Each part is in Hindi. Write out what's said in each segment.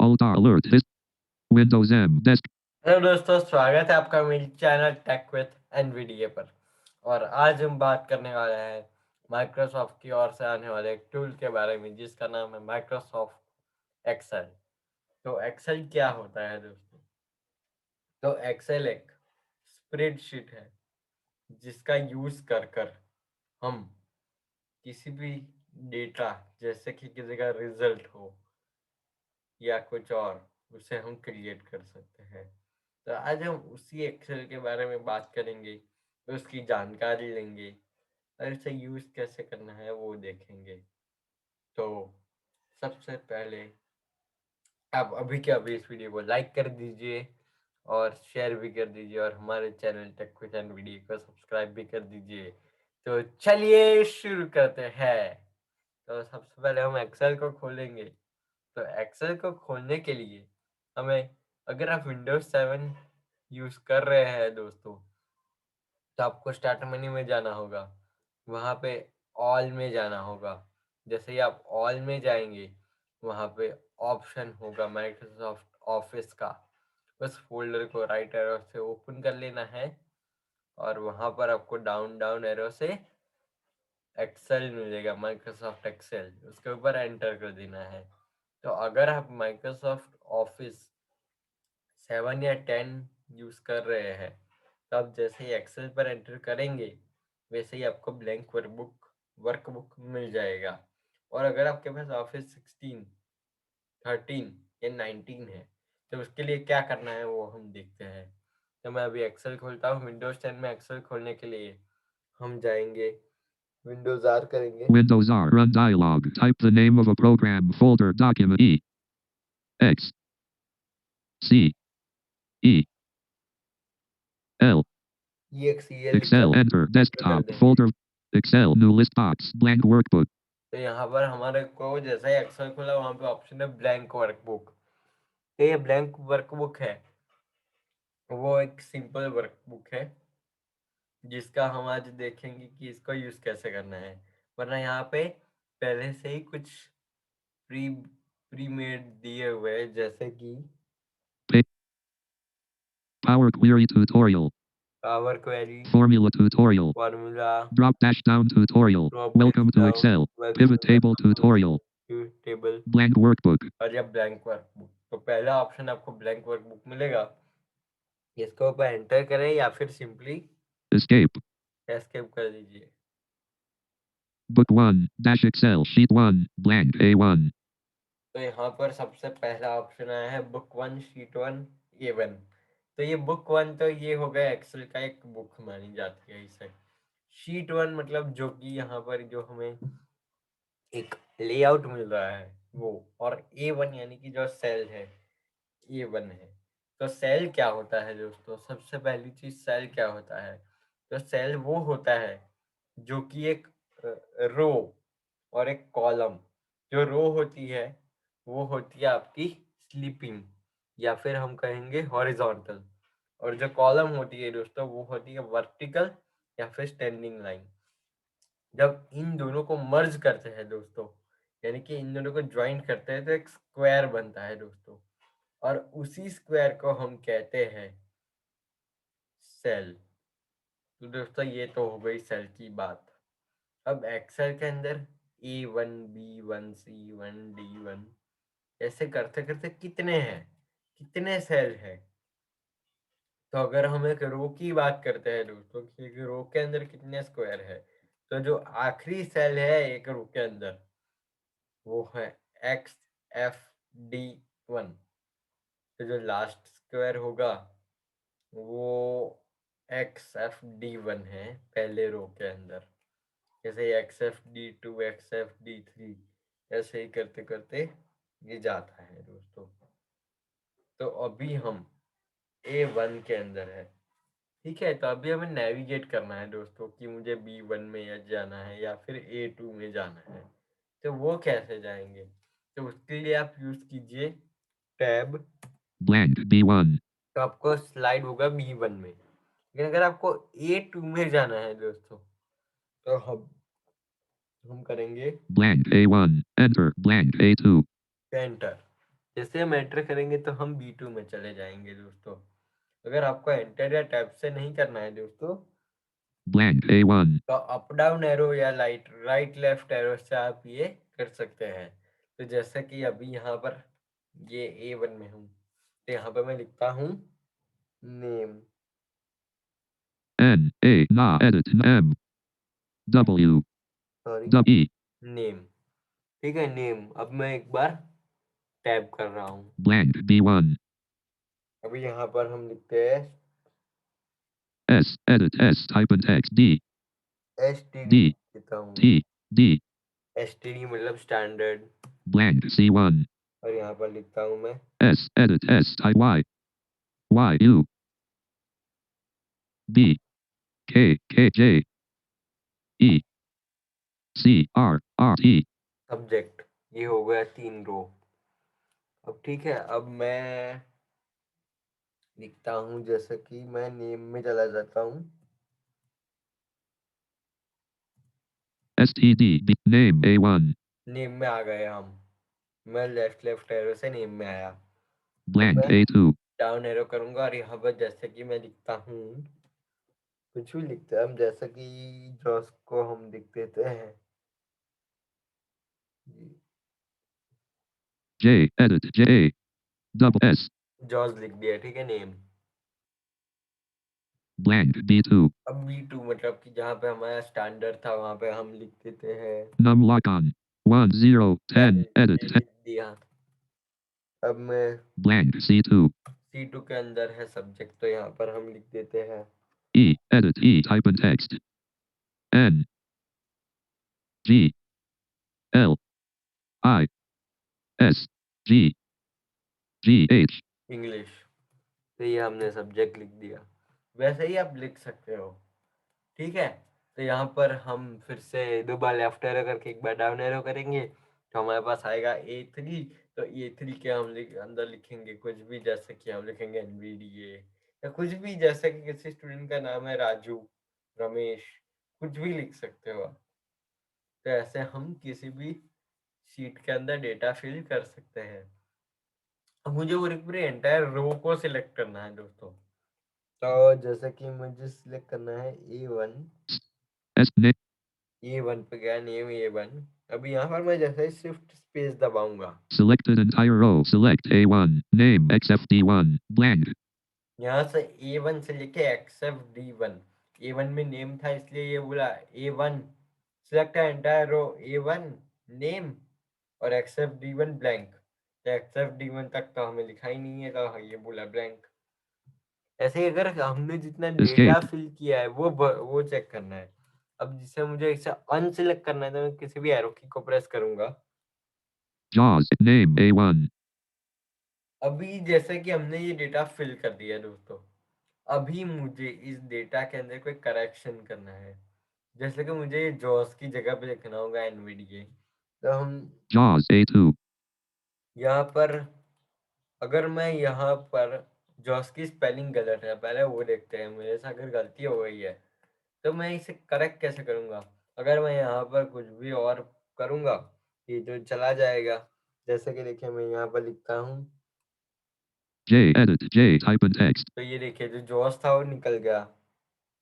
Alt alert. This Windows M desk. Hello दोस्तों, स्वागत है आपका मेरे चैनल टेक विद एनवीडीए पर। और आज हम बात करने वाले हैं माइक्रोसॉफ्ट की ओर से आने वाले एक टूल के बारे में जिसका नाम है माइक्रोसॉफ्ट एक्सेल। तो एक्सेल क्या होता है दोस्तों? तो एक्सेल एक स्प्रेडशीट है जिसका यूज कर कर हम किसी भी डेटा, जैसे कि किसी का रिजल्ट हो या कुछ और, उसे हम क्रिएट कर सकते हैं। तो आज हम उसी एक्सेल के बारे में बात करेंगे, उसकी जानकारी लेंगे और इसे यूज कैसे करना है वो देखेंगे। तो सबसे पहले आप अभी के अभी इस वीडियो को लाइक कर दीजिए और शेयर भी कर दीजिए और हमारे चैनल टेक विद एनवीडीए को सब्सक्राइब भी कर दीजिए। तो चलिए शुरू करते हैं। तो सबसे पहले हम एक्सेल को खोलेंगे। तो एक्सेल को खोलने के लिए हमें, अगर आप विंडोज 7 यूज कर रहे हैं दोस्तों, तो आपको स्टार्ट मेन्यू में जाना होगा, वहाँ पे ऑल में जाना होगा। जैसे ही आप ऑल में जाएंगे, वहाँ पे ऑप्शन होगा माइक्रोसॉफ्ट ऑफिस का, उस फोल्डर को राइट एरो से ओपन कर लेना है और वहाँ पर आपको डाउन डाउन एरो से एक्सेल मिलेगा, माइक्रोसॉफ्ट एक्सेल, उसके ऊपर एंटर कर देना है। तो अगर आप माइक्रोसॉफ्ट ऑफिस 7 या 10 यूज कर रहे हैं, तो आप जैसे ही एक्सेल पर एंटर करेंगे वैसे ही आपको ब्लैंक वर्कबुक मिल जाएगा। और अगर आपके पास ऑफिस 16, 13 या 19 है, तो उसके लिए क्या करना है वो हम देखते हैं। तो मैं अभी एक्सेल खोलता हूँ। विंडोज 10 में एक्सेल खोलने के लिए हम जाएंगे, विंडोज आर करेंगे। Windows R. Run dialog. Type the name of a program, folder, document. E. X. C. E. L. EXEL लिख Excel. कर Enter. एंटर कर Desktop. देंगे। Folder. Excel. New list box. Blank workbook. तो यहाँ पर हमारे को जैसा ही एक्सेल खोला, वहाँ पे ऑप्शन है ब्लैंक वर्कबुक। तो ये ब्लैंक वर्कबुक है, वो एक सिंपल वर्कबुक है जिसका हम आज देखेंगे कि इसको यूज कैसे करना है। वरना यहाँ पे पहले से ही कुछ प्री प्री मेड दिए हुए हैं, जैसे कि Power Query Tutorial. Power query, Formula Tutorial. Formula, Drop dash down tutorial. Drop Welcome to Excel. Pivot table tutorial. Table Blank workbook. और या ब्लैंक वर्कबुक। तो पहला ऑप्शन आपको ब्लैंक वर्कबुक मिलेगा, इसके ऊपर एंटर करें या फिर सिंपली Escape. एस्केप कर दीजिए। Book 1. Dash Excel. Sheet 1. Blank A1. तो यहाँ पर सबसे पहला ऑप्शन आया है बुक 1 शीट 1 A1। तो ये बुक 1 तो ये हो गया एक्सेल का एक बुक मानी जाती है इसे। शीट 1 मतलब जो कि यहाँ पर जो हमें एक लेआउट मिल रहा है वो। और A1 यानी कि जो सेल है, A1 है। तो सेल क्या होता है दोस्तों? सबसे पहली चीज, सेल क्या होता है? तो सेल वो होता है जो कि एक रो और एक कॉलम। जो रो होती है वो होती है आपकी स्लीपिंग, या फिर हम कहेंगे हॉरिजॉन्टल। और जो कॉलम होती है दोस्तों, वो होती है वर्टिकल या फिर स्टैंडिंग लाइन। जब इन दोनों को मर्ज करते हैं दोस्तों, यानी कि इन दोनों को ज्वाइन करते हैं, तो एक स्क्वायर बनता है दोस्तों। और उसी स्क्वायर को हम कहते हैं सेल। तो दोस्तों ये तो हो गई सेल की बात। अब एक्सेल के अंदर A1, B1, C1, D1 ऐसे करते करते कितने हैं, कितने सेल हैं? तो अगर हम एक रो की बात करते हैं दोस्तों कि एक रो के अंदर कितने स्क्वायर है, तो जो आखिरी सेल है एक रो के अंदर वो है XFD1। तो जो लास्ट स्क्वायर होगा वो XFD1 है पहले रो के अंदर। जैसे XFD2, XFD3 ऐसे ही करते करते ये जाता है दोस्तों। तो अभी हम A1 के अंदर है, ठीक है। तो अभी हमें नेविगेट करना है दोस्तों कि मुझे B1 में या जाना है या फिर A2 में जाना है। तो वो कैसे जाएंगे? तो उसके लिए आप यूज कीजिए टैब। Blank B1. तो आपको स्लाइड होगा B1 में। लेकिन अगर आपको A2 में जाना है दोस्तों, तो हम करेंगे Blank A1. Enter. Blank A2. Enter. जैसे हम एंटर करेंगे तो हम B2 में चले जाएंगे दोस्तों। अगर आपको एंटर या टैब से नहीं करना है दोस्तों, Blank A1. तो अप डाउन एरो या राइट लेफ्ट एरो से आप ये कर सकते हैं। तो जैसे कि अभी यहाँ पर ये A1 में हूँ, तो यहाँ पर मैं लिखता हूँ name, N A na edit M W sorry, W name. ठीक है, नेम। अब मैं एक बार टैब कर रहा हूँ। blank B1 अभी यहाँ पर हम लिखते हैं S edit S type and text D STD, D लिखता हूँ मैं। T D STD मतलब स्टैंडर्ड, blank C1 और यहाँ पर लिखता हूँ मैं S edit S type Y Y U B K K J E C R R T subject. ये हो गया 3 रो। अब ठीक है, अब मैं लिखता हूँ, जैसे कि मैं नेम में चला जाता हूँ। STD B name A1 name में आ गए हम। मैं लेफ्ट एरो से नेम में आया। अब blank मैं A2 डाउन एरो करूंगा और यहाँ पर जैसे कि मैं लिखता हूँ, कुछ भी लिखते हैं हम, जैसे कि जॉस को हम लिख देते हैं J edit J double S जॉस, लिख दिया। ठीक है, नेम। blank B2 अब B2 मतलब कि जहाँ पे हमारा स्टैंडर्ड था वहाँ पे हम लिख देते हैं num lock on 1 0 10 edit लिख दिया। अब मैं blank C2 C2 के अंदर है सब्जेक्ट, तो यहाँ पर हम लिख देते हैं E edit E type and text N G L I S G G H English. तो ये हमने सब्जेक्ट लिख दिया। वैसे ही आप लिख सकते हो। ठीक है, तो यहाँ पर हम फिर से 2 बार लेफ्ट एरो करके 1 बार डाउन एरो करेंगे, तो हमारे पास आएगा A3। तो A3 के हम अंदर लिखेंगे कुछ भी, जैसे कि हम लिखेंगे NVDA, या कुछ भी, जैसे कि किसी स्टूडेंट का नाम है राजू, रमेश, कुछ भी लिख सकते हो आप। तो ऐसे हम किसी भी शीट के अंदर डेटा फिल कर सकते हैं। अब मुझे वो पूरी एंटायर रो को सिलेक्ट करना है दोस्तों। तो जैसे कि मुझे सिलेक्ट करना है A1। S name A1 पे गया, नेम A1। अभी यहाँ पर मैं जैसे ही शिफ्ट स्पेस दबाऊंगा, selected entire row select A1 name XFD1 blank यहाँ से A1 से लेके XFD1। A1 में नेम था इसलिए ये बोला A1 सिलेक्ट एंटायर रो A1 नेम, और XFD1 ब्लैंक। तो XFD1 तक तो हमें लिखा ही नहीं है, तो ये बोला ब्लैंक। ऐसे ही अगर हमने जितना डेटा escape फिल किया है वो चेक करना है। अब जिसे मुझे इसे अनसिलेक्ट करना है, तो मैं किसी भी एरो की को प्रेस करूंगा। JAWS name A1 अभी जैसे कि हमने ये डेटा फिल कर दिया दोस्तों, अभी मुझे इस डेटा के अंदर कोई करेक्शन करना है। जैसे कि मुझे जॉस की जगह पे लिखना होगा NVDA। तो हम JAWS A2 यहाँ पर, अगर मैं यहाँ पर जॉस की स्पेलिंग गलत है, पहले वो देखते हैं मेरे से अगर गलती हो गई है तो मैं इसे करेक्ट कैसे करूँगा। अगर मैं यहाँ पर कुछ भी और करूँगा, ये जो चला जाएगा। जैसे कि देखिए मैं यहाँ पर लिखता हूँ, J edit J type and text तो ये देखिए जो जॉस था वो निकल गया,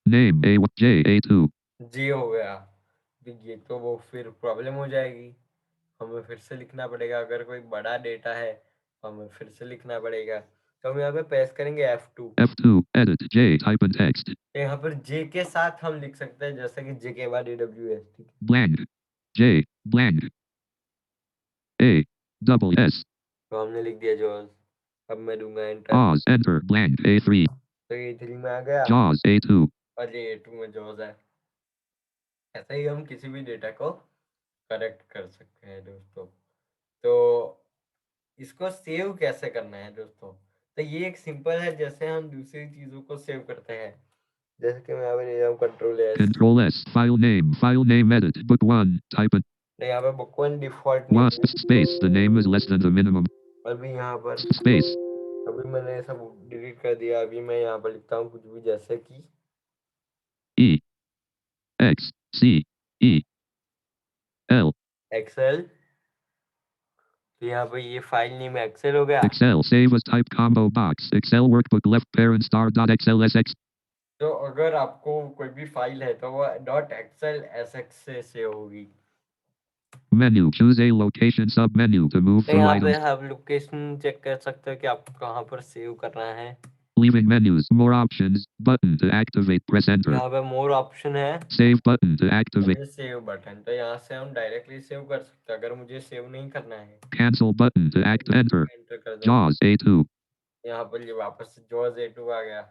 name A1 J A2 जी हो गया। तो ये तो वो फिर प्रॉब्लम हो जाएगी, हमें फिर से लिखना पड़ेगा। अगर कोई बड़ा डेटा है तो हमें फिर से लिखना पड़ेगा। तो हम यहाँ पे प्रेस करेंगे F2। F2 edit J type and text तो यहाँ पर जे के साथ हम लिख सकते हैं, जैसे कि जे के बाद AWS। ठीक है, blank J blank A double S तो हमने लिख दिया जॉस। अब मैं दूंगा enter, pause enter blank A3 तो ये 3 में आ गया JAWS A2 और ये A2 में जॉस है। ऐसे ही हम किसी भी डेटा को करेक्ट कर सकते हैं दोस्तों। तो इसको सेव कैसे करना है दोस्तों, तो ये एक सिंपल है, जैसे हम दूसरी चीजों को सेव करते हैं। जैसे कि मैं यहाँ पे ले जाऊँ Control S file name edit book 1 type and तो यहाँ पे book one default name wasp space the name is less than the minimum है। अभी यहाँ पर space अभी मैंने सब डिलीट कर दिया। अभी मैं यहाँ पर लिखता हूँ कुछ भी, जैसे कि E X C E L Excel तो यहाँ पे ये फाइल नेम एक्सेल हो गया। Excel. Save as type combo box. Excel workbook left parent star.xlsx. तो अगर आपको कोई भी फाइल है तो वो .xlsx से सेव होगी। Menu. Choose a location sub-menu to move तो through यहाँ पे items. आप लोकेशन चेक कर सकते हो कि आपको कहाँ पर सेव करना है। Leaving menus. More options. Button to activate. Press enter. यहाँ पे मोर ऑप्शन है। Save button to activate. ये सेव बटन, तो यहाँ से हम डायरेक्टली सेव कर सकते हैं। अगर मुझे सेव नहीं करना है Cancel button to act. Enter. Enter कर दो। JAWS A2. यहाँ पर ये वापस से JAWS A2 आ गया।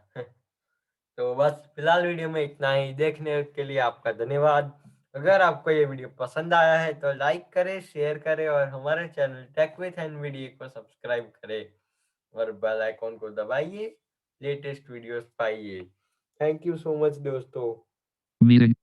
तो बस फिलहाल वीडियो में इतना ही। देखने के लिए आपका धन्यवाद। अगर आपको ये वीडियो पसंद आया है तो लाइक करें, शेयर करें और हमारे चैनल टेक विथ एनवीडीए को सब्सक्राइब करें और बेल आइकॉन को दबाइए, लेटेस्ट वीडियोस पाइए। थैंक यू सो मच दोस्तों। Meeting.